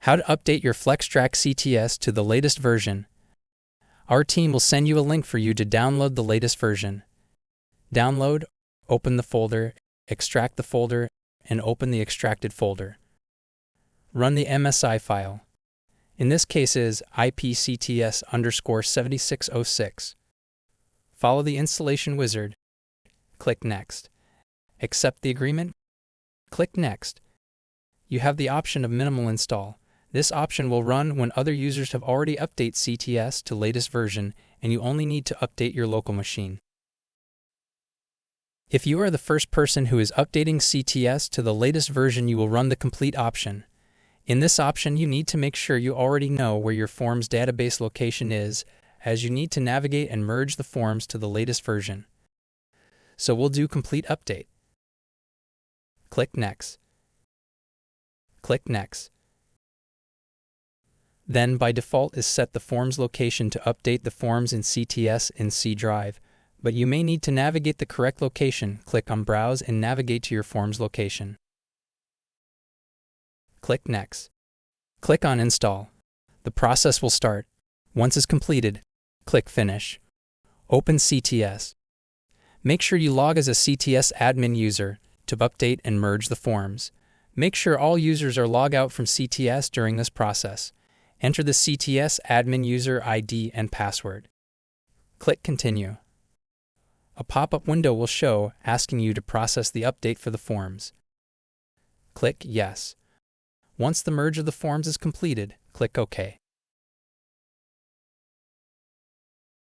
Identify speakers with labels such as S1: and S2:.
S1: How to update your FlexTrac CTS to the latest version. Our team will send you a link for you to download the latest version. Download, open the folder, extract the folder, and open the extracted folder. Run the MSI file. In this case is IPCTS_7606. Follow the installation wizard. Click Next. Accept the agreement. Click Next. You have the option of minimal install. This option will run when other users have already updated CTS to latest version and you only need to update your local machine. If you are the first person who is updating CTS to the latest version, you will run the complete option. In this option, you need to make sure you already know where your forms database location is, as you need to navigate and merge the forms to the latest version. So we'll do complete update. Click Next. Click Next. Then by default is set the forms location to update the forms in CTS in C drive, but you may need to navigate the correct location. Click on Browse and navigate to your forms location. Click Next. Click on Install. The process will start. Once it's completed, click Finish. Open CTS. Make sure you log as a CTS admin user to update and merge the forms. Make sure all users are logged out from CTS during this process. Enter the CTS admin user ID and password. Click Continue. A pop-up window will show asking you to process the update for the forms. Click Yes. Once the merge of the forms is completed, click OK.